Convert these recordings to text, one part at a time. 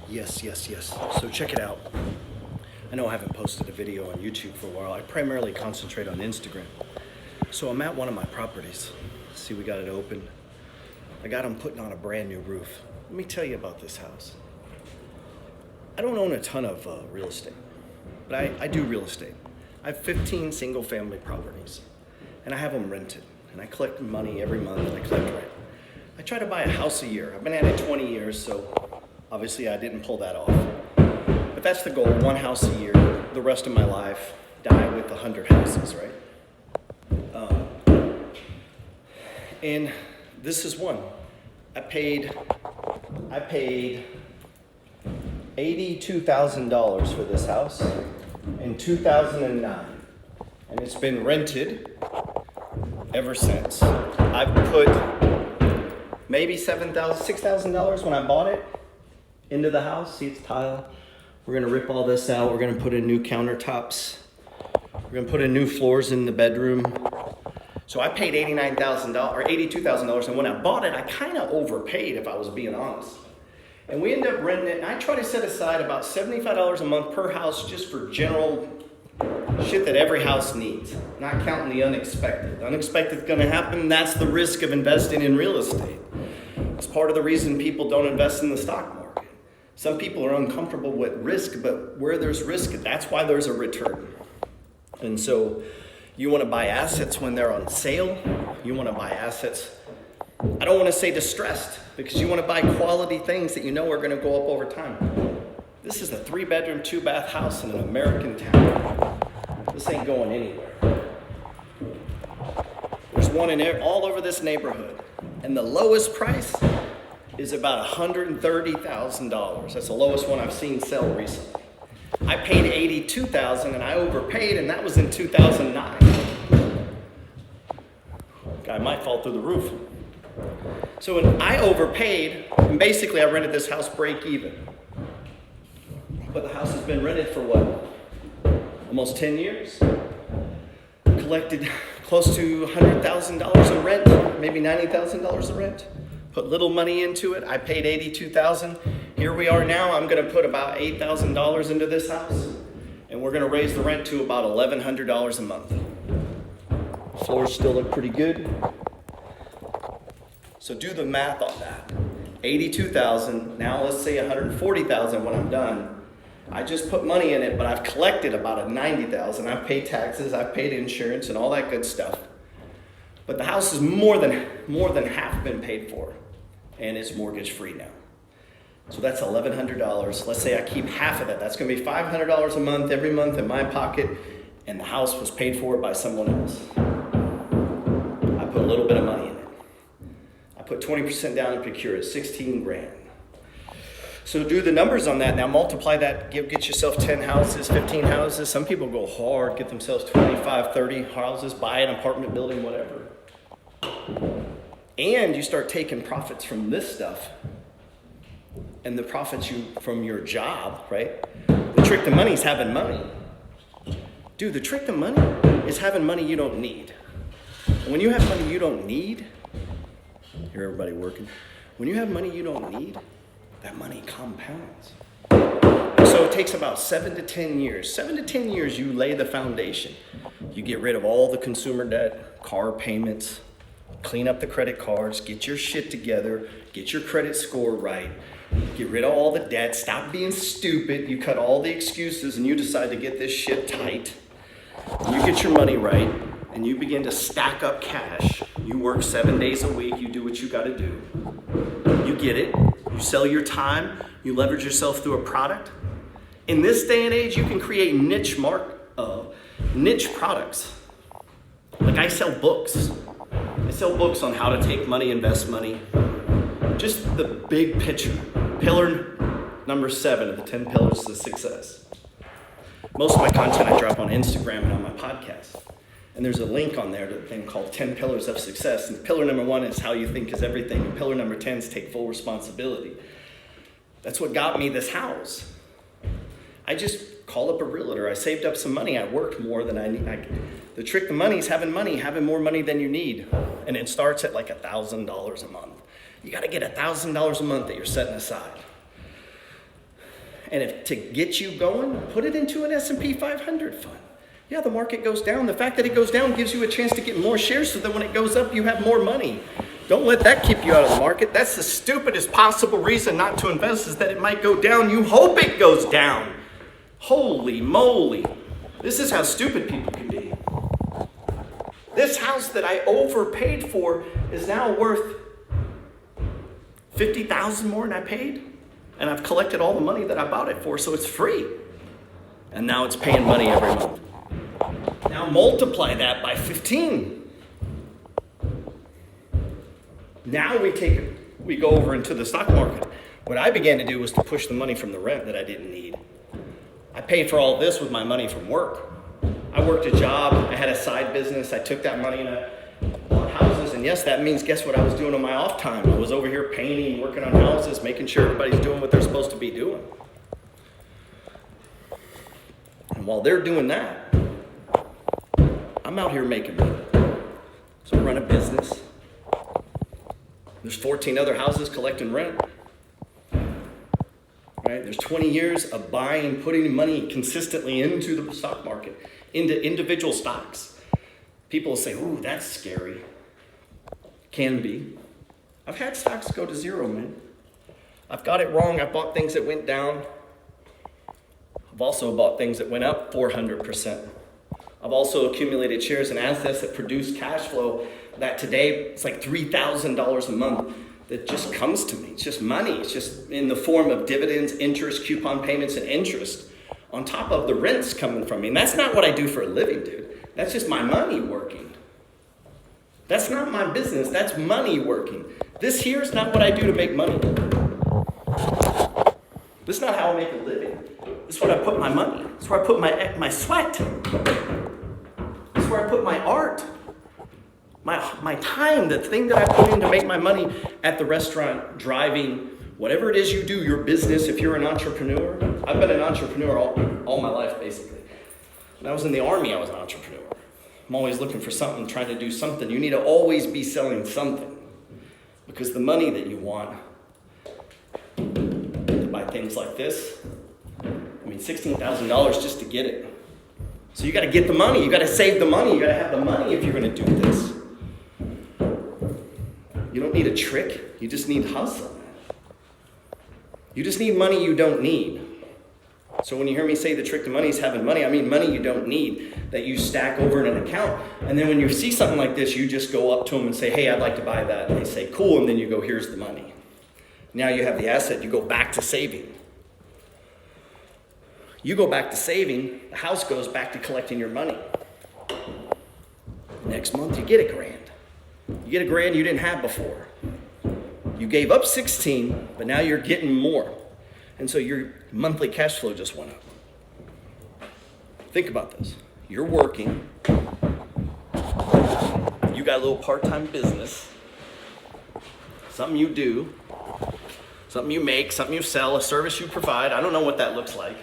Yes. So check it out. I know I haven't posted a video on YouTube for a while. I primarily concentrate on Instagram. So I'm at one of my properties. See, we got it open. I got them putting on a brand new roof. Let me tell you about this house. I don't own a ton of real estate, but I do real estate. I have 15 single family properties, and I have them rented. And I collect money every month, and I collect rent. I try to buy a house a year. I've been at it 20 years, so obviously I didn't pull that off. But that's the goal, one house a year. The rest of my life, die with 100 houses, right? And this is one. I paid $82,000 for this house in 2009, and it's been rented ever since. I've put maybe $6,000 when I bought it into the house. See, it's tile. We're gonna rip all this out. We're gonna put in new countertops. We're gonna put in new floors in the bedroom. So I paid $89,000 or $82,000, and when I bought it, I kind of overpaid, if I was being honest. And we ended up renting it, and I try to set aside about $75 a month per house just for general shit that every house needs, not counting the unexpected. The unexpected is going to happen. That's the risk of investing in real estate. It's part of the reason people don't invest in the stock market. Some people are uncomfortable with risk, but where there's risk, that's why there's a return. And so you want to buy assets when they're on sale. You want to buy assets, I don't want to say distressed, because you want to buy quality things that you know are going to go up over time. This is a 3-bedroom, 2-bath house in an American town. This ain't going anywhere. There's one all over this neighborhood, and the lowest price is about $130,000. That's the lowest one I've seen sell recently. I paid $82,000, and I overpaid, and that was in 2009. Guy might fall through the roof. So when I overpaid, and basically I rented this house break even. But the house has been rented for what? Almost 10 years. Collected close to $100,000 in rent, maybe $90,000 in rent. Put little money into it. I paid $82,000. Here we are now. I'm going to put about $8,000 into this house, and we're going to raise the rent to about $1,100 a month. Floors still look pretty good. So do the math on that. $82,000. Now let's say $140,000 when I'm done. I just put money in it, but I've collected about $90,000. I've paid taxes, I've paid insurance, and all that good stuff. But the house is more than half been paid for, and it's mortgage free now. So that's $1,100. Let's say I keep half of that. That's going to be $500 a month, every month in my pocket, and the house was paid for by someone else. I put a little bit of money in it. I put 20% down and procure it, 16 grand. So do the numbers on that. Now multiply that, get yourself 10 houses, 15 houses. Some people go hard, get themselves 25, 30 houses, buy an apartment building, whatever. And you start taking profits from this stuff and the profits from your job, right? The trick to money is having money. Dude, the trick to money is having money you don't need. And when you have money you don't need, hear everybody working. When you have money you don't need, that money compounds. So it takes about 7 to 10 years. 7 to 10 years you lay the foundation. You get rid of all the consumer debt, car payments, clean up the credit cards, get your shit together, get your credit score right, get rid of all the debt, stop being stupid, you cut all the excuses and you decide to get this shit tight. You get your money right and you begin to stack up cash. You work 7 days a week, you do what you gotta do. You get it, you sell your time, you leverage yourself through a product. In this day and age, you can create niche products. Like I sell books. I sell books on how to take money, invest money. Just the big picture. Pillar number 7 of the 10 pillars of success. Most of my content I drop on Instagram and on my podcast. And there's a link on there to a thing called 10 Pillars of Success. And pillar number 1 is how you think is everything. And pillar number 10 is take full responsibility. That's what got me this house. I just called up a realtor. I saved up some money. I worked more than I need. The trick to money is having more money than you need. And it starts at like $1,000 a month. You got to get $1,000 a month that you're setting aside. And if to get you going, put it into an S&P 500 fund. Yeah, the market goes down. The fact that it goes down gives you a chance to get more shares so that when it goes up, you have more money. Don't let that keep you out of the market. That's the stupidest possible reason not to invest, is that it might go down. You hope it goes down. Holy moly. This is how stupid people can be. This house that I overpaid for is now worth $50,000 more than I paid. And I've collected all the money that I bought it for, so it's free. And now it's paying money every month. Now multiply that by 15. Now we go over into the stock market. What I began to do was to push the money from the rent that I didn't need. I paid for all this with my money from work. I worked a job, I had a side business, I took that money and I bought houses. And yes, that means, guess what I was doing on my off time? I was over here painting, working on houses, making sure everybody's doing what they're supposed to be doing. And while they're doing that, I'm out here making money. So I run a business. There's 14 other houses collecting rent. Right? There's 20 years of buying, putting money consistently into the stock market, into individual stocks. People say, ooh, that's scary. Can be. I've had stocks go to zero, man. I've got it wrong. I bought things that went down. I've also bought things that went up 400%. I've also accumulated shares and assets that produce cash flow that today it's like $3,000 a month that just comes to me. It's just money. It's just in the form of dividends, interest, coupon payments, and interest on top of the rents coming from me. And that's not what I do for a living, dude. That's just my money working. That's not my business. That's money working. This here is not what I do to make money. This is not how I make a living. This is where I put my money. This is where I put my sweat. This is where I put my art. My time, the thing that I put in to make my money at the restaurant, driving, whatever it is you do, your business, if you're an entrepreneur. I've been an entrepreneur all my life, basically. When I was in the Army, I was an entrepreneur. I'm always looking for something, trying to do something. You need to always be selling something, because the money that you want to buy things like this, I mean, $16,000 just to get it. So you got to get the money. You got to save the money. You got to have the money if you're going to do this. You don't need a trick. You just need hustle. You just need money you don't need. So when you hear me say the trick to money is having money, I mean money you don't need that you stack over in an account. And then when you see something like this, you just go up to them and say, hey, I'd like to buy that. And they say, cool. And then you go, here's the money. Now you have the asset. You go back to saving. You go back to saving. The house goes back to collecting your money. Next month, you get $1,000. You get $1,000 you didn't have before. You gave up 16, but now you're getting more. And so your monthly cash flow just went up. Think about this. You're working. You got a little part-time business. Something you do. Something you make, something you sell, a service you provide. I don't know what that looks like.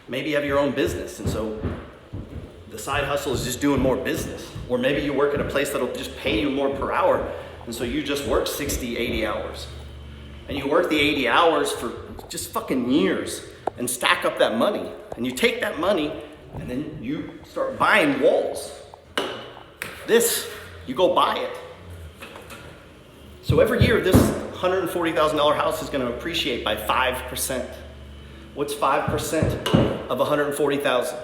Maybe you have your own business, and so the side hustle is just doing more business. Or maybe you work at a place that'll just pay you more per hour, and so you just work 60, 80 hours. And you work the 80 hours for just fucking years and stack up that money. And you take that money and then you start buying walls. This, you go buy it. So every year this $140,000 house is going to appreciate by 5%. What's 5% of $140,000?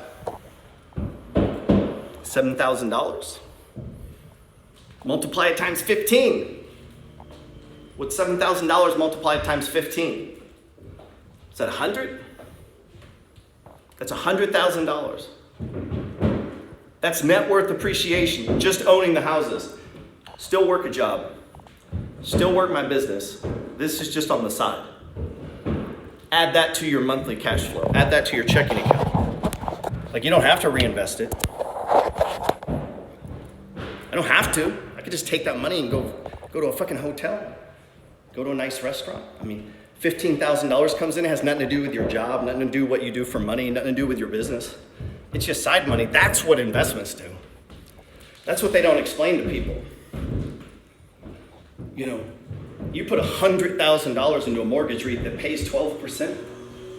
$7,000. Multiply it times 15. What's $7,000 multiplied times 15? Is that 100? That's $100,000. That's net worth appreciation, just owning the houses. Still work a job. Still work my business. This is just on the side. Add that to your monthly cash flow. Add that to your checking account. Like, you don't have to reinvest it. I don't have to. I could just take that money and go to a fucking hotel. Go to a nice restaurant. I mean, $15,000 comes in. It has nothing to do with your job, nothing to do with what you do for money, nothing to do with your business. It's just side money. That's what investments do. That's what they don't explain to people. You know, you put $100,000 into a mortgage REIT that pays 12%.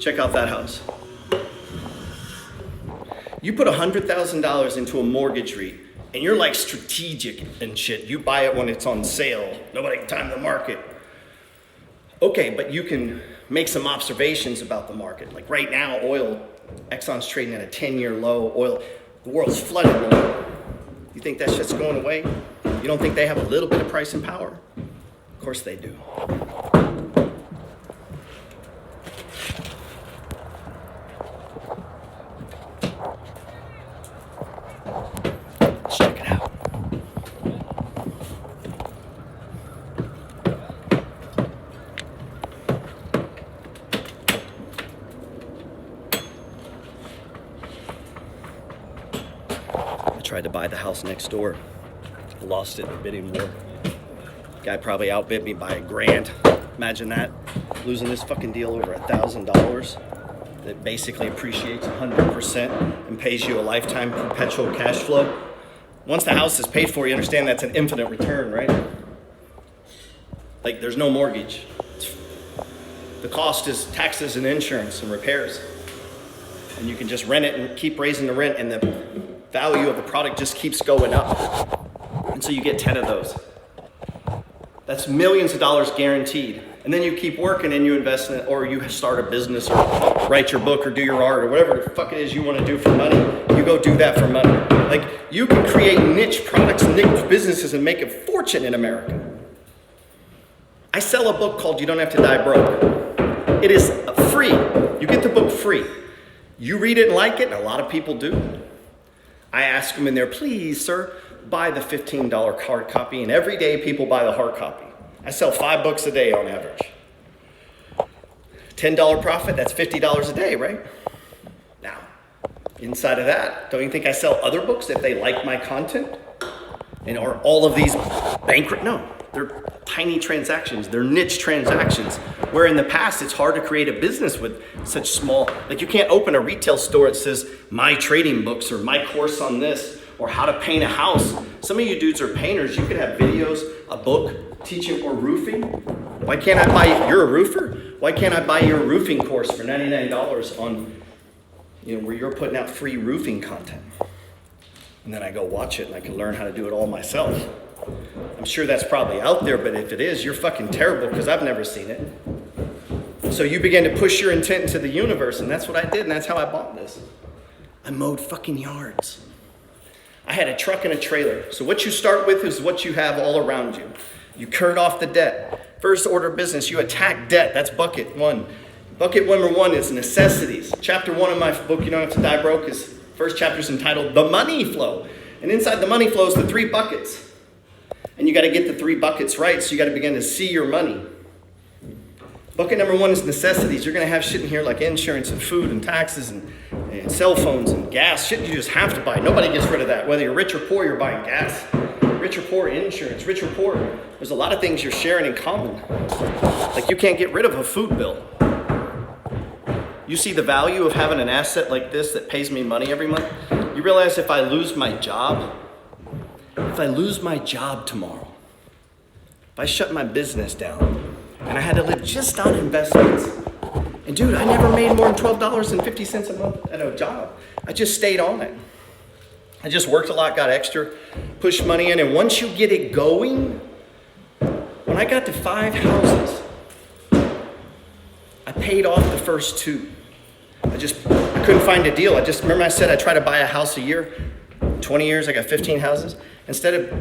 Check out that house. You put $100,000 into a mortgage REIT, and you're like strategic and shit. You buy it when it's on sale. Nobody can time the market. Okay, but you can make some observations about the market. Like right now, oil, Exxon's trading at a 10-year low. Oil, the world's flooded with oil. You think that shit's going away? You don't think they have a little bit of pricing power? Of course they do. Check it out. I tried to buy the house next door. I lost it in a bidding war. Guy probably outbid me by $1,000. Imagine that. Losing this fucking deal over $1,000 that basically appreciates 100% and pays you a lifetime perpetual cash flow. Once the house is paid for, you understand that's an infinite return, right? Like there's no mortgage. The cost is taxes and insurance and repairs. And you can just rent it and keep raising the rent, and the value of the product just keeps going up. And so you get 10 of those. That's millions of dollars guaranteed. And then you keep working and you invest in it, or you start a business or write your book or do your art or whatever the fuck it is you want to do for money. You go do that for money. Like you can create niche products, niche businesses, and make a fortune in America. I sell a book called You Don't Have to Die Broke. It is free. You get the book free. You read it and like it, and a lot of people do. I ask them in there, please, sir, buy the $15 hard copy, and every day people buy the hard copy. I sell 5 books a day on average. $10 profit, that's $50 a day, right? Now, inside of that, don't you think I sell other books if they like my content? And are all of these bankrupt? No, they're tiny transactions. They're niche transactions. Where in the past, it's hard to create a business with such small, like you can't open a retail store that says my trading books or my course on this or how to paint a house. Some of you dudes are painters. You could have videos, a book, teaching or roofing. Why can't I buy, you're a roofer? Why can't I buy your roofing course for $99 on, where you're putting out free roofing content? And then I go watch it and I can learn how to do it all myself. I'm sure that's probably out there, but if it is, you're fucking terrible because I've never seen it. So you begin to push your intent into the universe, and that's what I did, and that's how I bought this. I mowed fucking yards. I had a truck and a trailer. So what you start with is what you have all around you. You curd off the debt. First order of business, you attack debt. That's bucket 1. Bucket number 1 is necessities. Chapter 1 of my book, You Don't Have to Die Broke, is first chapter is entitled The Money Flow. And inside the money flow is the 3 buckets. And you got to get the 3 buckets right, so you got to begin to see your money. Bucket number 1 is necessities. You're going to have shit in here like insurance and food and taxes and cell phones and gas. Shit you just have to buy. Nobody gets rid of that. Whether you're rich or poor, you're buying gas. Rich or poor, insurance. Rich or poor, there's a lot of things you're sharing in common. Like you can't get rid of a food bill. You see the value of having an asset like this that pays me money every month? You realize if I lose my job tomorrow, if I shut my business down and I had to live just on investments, and dude, I never made more than $12.50 a month at a job. I just stayed on it. I just worked a lot, got extra, pushed money in, and once you get it going, when I got to 5 houses, I paid off the first 2. I couldn't find a deal. Remember I said I try to buy a house a year. 20 years, I got 15 houses. Instead of,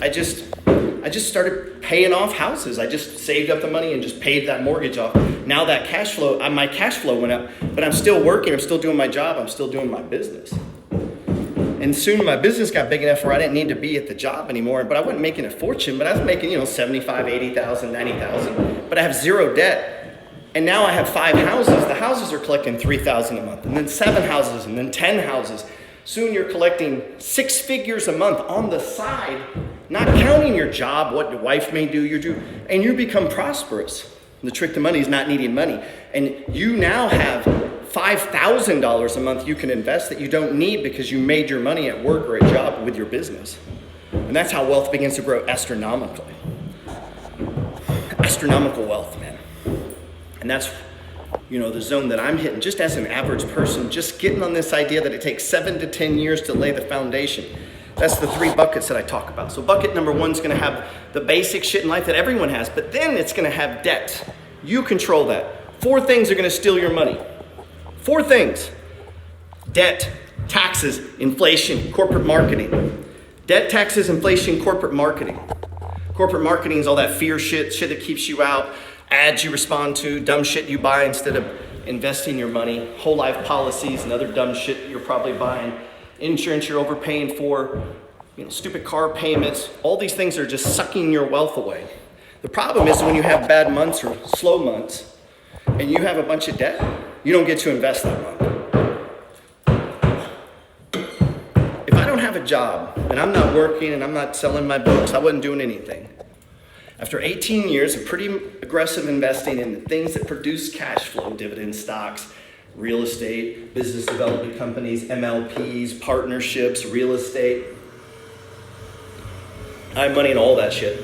I just started paying off houses. I just saved up the money and just paid that mortgage off. Now that cash flow, my cash flow went up, but I'm still working. I'm still doing my job. I'm still doing my business. And soon my business got big enough where I didn't need to be at the job anymore, but I wasn't making a fortune, but I was making, $75,000, $80,000, $90,000, but I have 0 debt. And now I have 5 houses. The houses are collecting $3,000 a month, and then 7 houses, and then 10 houses. Soon you're collecting 6 figures a month on the side, not counting your job, what your wife may do, and you become prosperous. The trick to money is not needing money. And you now have $5,000 a month you can invest that you don't need because you made your money at work or a job with your business. And that's how wealth begins to grow astronomically. Astronomical wealth, man. And that's the zone that I'm hitting, just as an average person, just getting on this idea that it takes 7 to 10 years to lay the foundation. That's the 3 buckets that I talk about. So bucket number 1 is gonna have the basic shit in life that everyone has, but then it's gonna have debt. You control that. 4 things are gonna steal your money. 4 things: debt, taxes, inflation, corporate marketing. Debt, taxes, inflation, corporate marketing. Corporate marketing is all that fear shit that keeps you out, ads you respond to, dumb shit you buy instead of investing your money, whole life policies and other dumb shit you're probably buying, insurance you're overpaying for, stupid car payments. All these things are just sucking your wealth away. The problem is when you have bad months or slow months and you have a bunch of debt, you don't get to invest that month. If I don't have a job and I'm not working and I'm not selling my books, I wasn't doing anything. After 18 years of pretty aggressive investing in the things that produce cash flow, dividend stocks, real estate, business development companies, MLPs, partnerships, real estate. I have money in all that shit.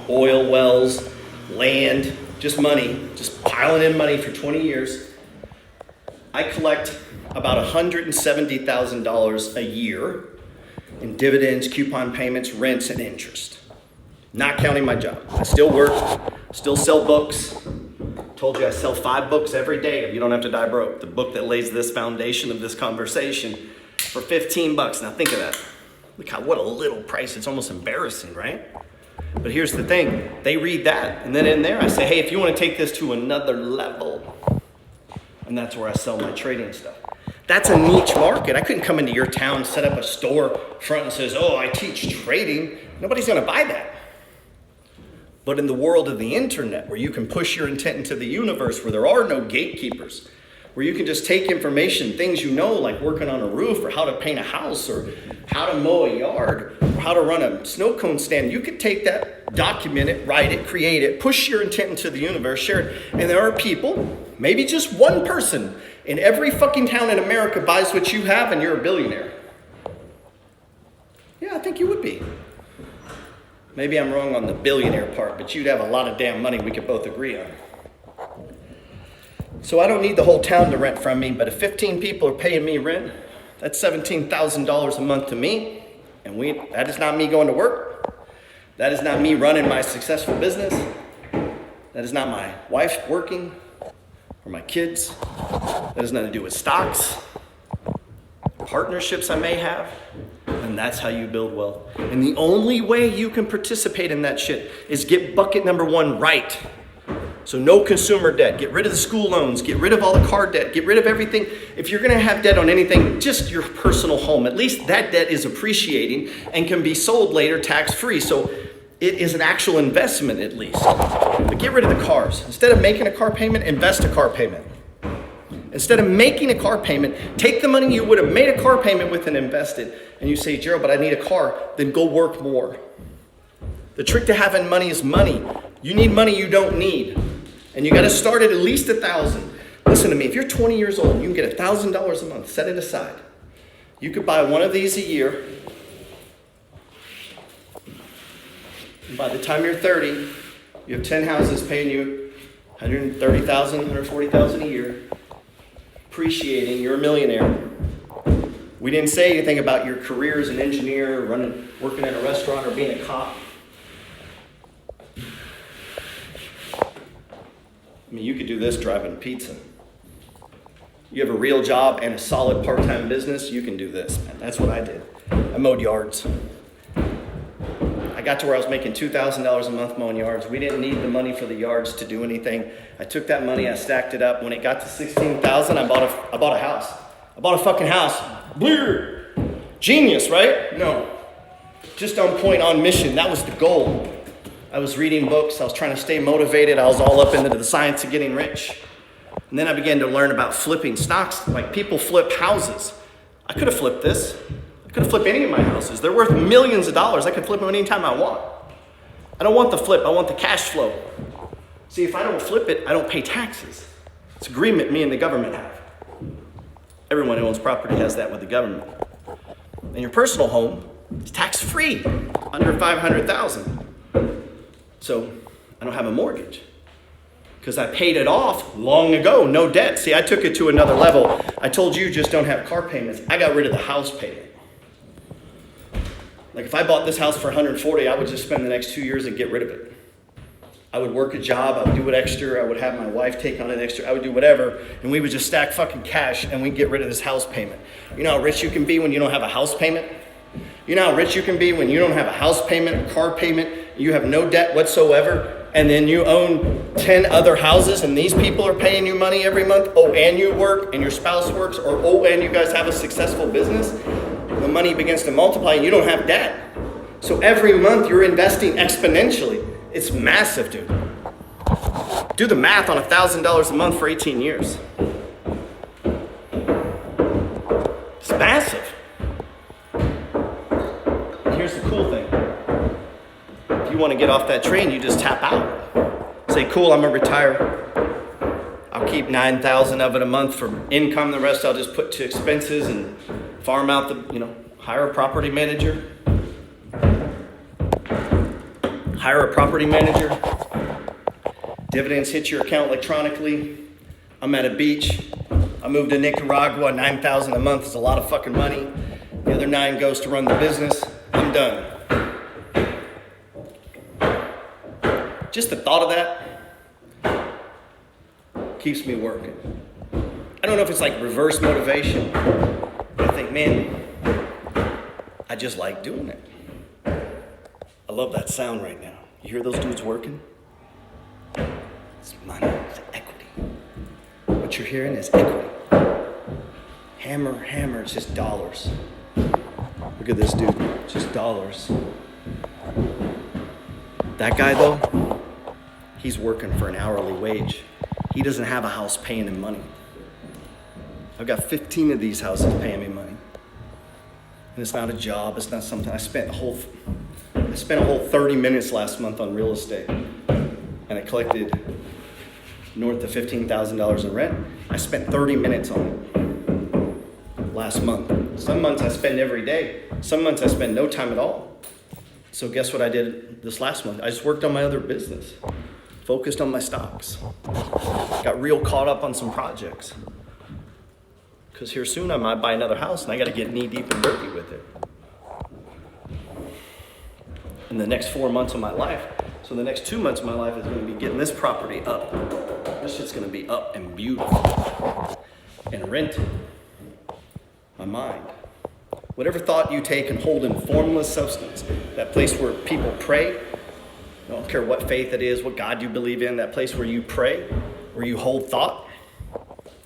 Oil wells, land, just money, just piling in money for 20 years. I collect about $170,000 a year in dividends, coupon payments, rents, and interest. Not counting my job. I still work, still sell books. Told you I sell 5 books every day. You don't have to die broke. The book that lays this foundation of this conversation for $15. Now think of that. Look what a little price. It's almost embarrassing, right? But here's the thing. They read that. And then in there I say, hey, if you want to take this to another level, and that's where I sell my trading stuff. That's a niche market. I couldn't come into your town, set up a store front and says, oh, I teach trading. Nobody's going to buy that. But in the world of the internet, where you can push your intent into the universe, where there are no gatekeepers, where you can just take information, things like working on a roof or how to paint a house or how to mow a yard or how to run a snow cone stand, you could take that, document it, write it, create it, push your intent into the universe, share it. And there are people, maybe just one person in every fucking town in America buys what you have and you're a billionaire. Yeah, I think you would be. Maybe I'm wrong on the billionaire part, but you'd have a lot of damn money we could both agree on. So I don't need the whole town to rent from me, but if 15 people are paying me rent, that's $17,000 a month to me. And that is not me going to work. That is not me running my successful business. That is not my wife working or my kids. That has nothing to do with stocks, partnerships I may have. And that's how you build wealth. And the only way you can participate in that shit is get bucket number 1 right. So no consumer debt. Get rid of the school loans. Get rid of all the car debt. Get rid of everything. If you're going to have debt on anything, just your personal home. At least that debt is appreciating and can be sold later tax-free. So it is an actual investment at least. But get rid of the cars. Instead of making a car payment, invest a car payment. Instead of making a car payment, take the money you would have made a car payment with and invest it. And you say, Gerald, but I need a car. Then go work more. The trick to having money is money. You need money you don't need. And you got to start at least $1,000. Listen to me. If you're 20 years old, you can get $1,000 a month. Set it aside. You could buy one of these a year. And by the time you're 30, you have 10 houses paying you $130,000, $140,000 a year. Appreciating, you're a millionaire. We didn't say anything about your career as an engineer, working at a restaurant, or being a cop. I mean, you could do this driving pizza. You have a real job and a solid part-time business, you can do this, man. That's what I did. I mowed yards. I got to where I was making $2,000 a month mowing yards. We didn't need the money for the yards to do anything. I took that money, I stacked it up. When it got to $16,000, I bought a house. I bought a fucking house. Bleer. Genius, right? No. Just on point, on mission. That was the goal. I was reading books. I was trying to stay motivated. I was all up into the science of getting rich. And then I began to learn about flipping stocks. Like people flip houses. I could have flipped this. I could have flipped any of my houses. They're worth millions of dollars. I could flip them anytime I want. I don't want the flip. I want the cash flow. See, if I don't flip it, I don't pay taxes. It's an agreement me and the government have. Everyone who owns property has that with the government. And your personal home is tax-free, under $500,000. So I don't have a mortgage. because I paid it off long ago, no debt. See, I took it to another level. I told you just don't have car payments. I got rid of the house payment. Like if I bought this house for 140, I would just spend the next 2 years and get rid of it. I would work a job, I would do it extra, I would have my wife take on an extra, I would do whatever, and we would just stack fucking cash and we'd get rid of this house payment. You know how rich you can be when you don't have a house payment? You know how rich you can be when you don't have a house payment, a car payment, you have no debt whatsoever, and then you own 10 other houses and these people are paying you money every month, oh, and you work and your spouse works, or oh, and you guys have a successful business, the money begins to multiply and you don't have debt. So every month you're investing exponentially. It's massive, dude. Do the math on $1,000 a month for 18 years. It's massive. And here's the cool thing. If you want to get off that train, you just tap out. Say, cool, I'm gonna retire. I'll keep 9,000 of it a month for income. The rest I'll just put to expenses and farm out hire a property manager. Hire a property manager. Dividends hit your account electronically. I'm at a beach. I moved to Nicaragua. 9,000 a month is a lot of fucking money. The other 9 goes to run the business. I'm done. Just the thought of that keeps me working. I don't know if it's like reverse motivation, but I think, man, I just like doing it. I love that sound right now. You hear those dudes working? It's money, it's equity. What you're hearing is equity. Hammer, it's just dollars. Look at this dude, just dollars. That guy though, he's working for an hourly wage. He doesn't have a house paying him money. I've got 15 of these houses paying me money. And it's not a job, it's not something. I spent a whole 30 minutes last month on real estate, and I collected north of $15,000 in rent. I spent 30 minutes on it last month. Some months I spend every day. Some months I spend no time at all. So guess what I did this last month? I just worked on my other business, focused on my stocks, got real caught up on some projects. Because here soon I might buy another house and I got to get knee deep and dirty with it. In the next 4 months of my life. So the next 2 months of my life is going to be getting this property up. This shit's going to be up and beautiful. And rented. My mind. Whatever thought you take and hold in formless substance, that place where people pray, I don't care what faith it is, what God you believe in, that place where you pray, where you hold thought,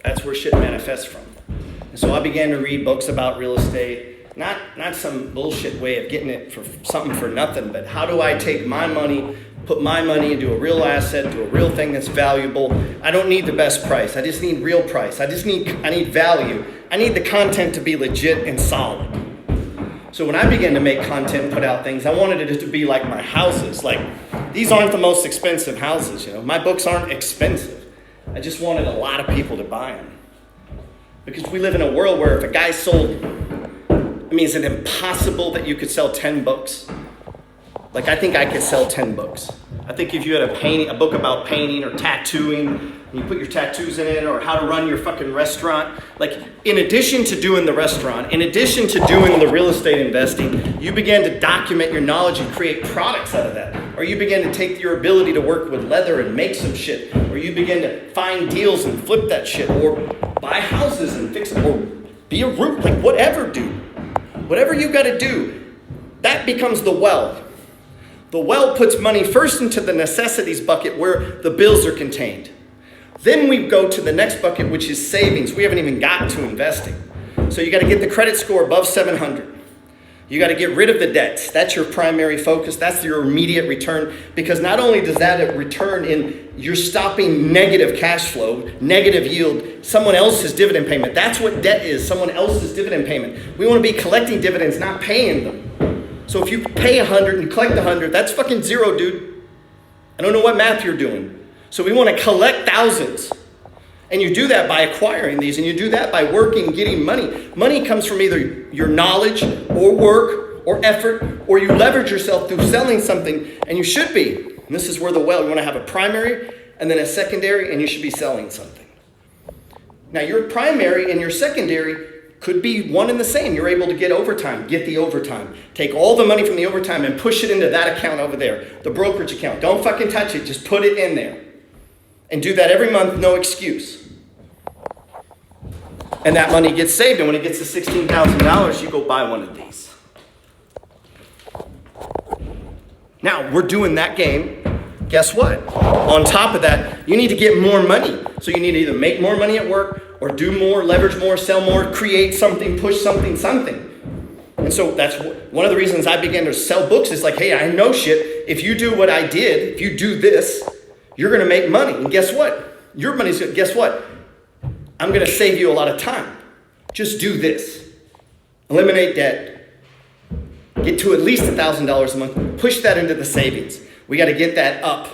that's where shit manifests from. And so I began to read books about real estate. Not some bullshit way of getting it for something for nothing, but how do I take my money, put my money into a real asset, into a real thing that's valuable. I don't need the best price. I just need real price. I need value. I need the content to be legit and solid. So when I began to make content and put out things, I wanted it to be like my houses. Like, these aren't the most expensive houses, My books aren't expensive. I just wanted a lot of people to buy them. Because we live in a world where if a guy sold, is it impossible that you could sell 10 books? Like, I think I could sell 10 books. I think if you had a book about painting or tattooing, and you put your tattoos in it, or how to run your fucking restaurant, like, in addition to doing the restaurant, in addition to doing the real estate investing, you began to document your knowledge and create products out of that. Or you began to take your ability to work with leather and make some shit. Or you began to find deals and flip that shit. Or buy houses and fix it. Or be a roof, like, whatever, dude. Whatever you got to do, that becomes the well. The well puts money first into the necessities bucket where the bills are contained. Then we go to the next bucket, which is savings. We haven't even got to investing. So you got to get the credit score above 700. You got to get rid of the debts. That's your primary focus. That's your immediate return. Because not only does that return in, you're stopping negative cash flow, negative yield, someone else's dividend payment. That's what debt is, someone else's dividend payment. We want to be collecting dividends, not paying them. So if you pay 100 and collect 100, that's fucking zero, dude. I don't know what math you're doing. So we want to collect thousands. And you do that by acquiring these, and you do that by working, getting money. Money comes from either your knowledge or work or effort, or you leverage yourself through selling something, and you should be. And this is where the well, you want to have a primary and then a secondary, and you should be selling something. Now, your primary and your secondary could be one and the same. You're able to get overtime, get the overtime. Take all the money from the overtime and push it into that account over there, the brokerage account. Don't fucking touch it, just put it in there. And do that every month, no excuse. And that money gets saved, and when it gets to $16,000, you go buy one of these. Now, we're doing that game. Guess what? On top of that, you need to get more money. So you need to either make more money at work or do more, leverage more, sell more, create something, push something. And so that's one of the reasons I began to sell books is like, hey, I know shit. If you do what I did, if you do this, you're going to make money. And guess what? Your money's, guess what? I'm going to save you a lot of time. Just do this. Eliminate debt. Get to at least $1,000 a month. Push that into the savings. We got to get that up.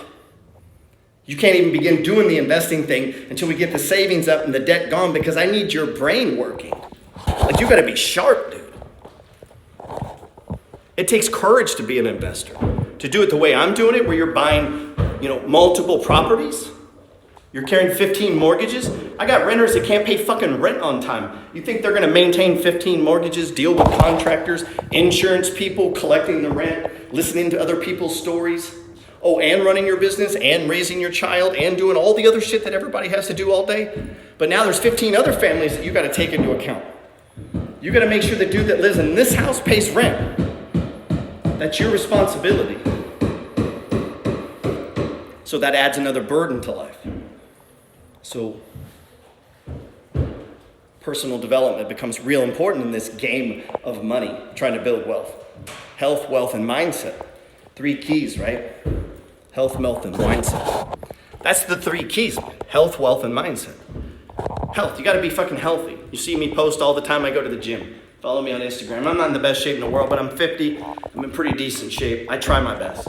You can't even begin doing the investing thing until we get the savings up and the debt gone, because I need your brain working. Like, you got to be sharp, dude. It takes courage to be an investor. To do it the way I'm doing it, where you're buying, multiple properties. You're carrying 15 mortgages. I got renters that can't pay fucking rent on time. You think they're going to maintain 15 mortgages, deal with contractors, insurance people, collecting the rent, listening to other people's stories? Oh, and running your business and raising your child and doing all the other shit that everybody has to do all day. But now there's 15 other families that you got to take into account. You got to make sure the dude that lives in this house pays rent. That's your responsibility. So that adds another burden to life. So personal development becomes real important in this game of money, trying to build wealth. Health, wealth, and mindset. 3 keys, right? Health, wealth, and mindset. That's the 3 keys, man. Health, wealth, and mindset. Health, you gotta be fucking healthy. You see me post all the time. I go to the gym. Follow me on Instagram. I'm not in the best shape in the world, but I'm 50. I'm in pretty decent shape. I try my best.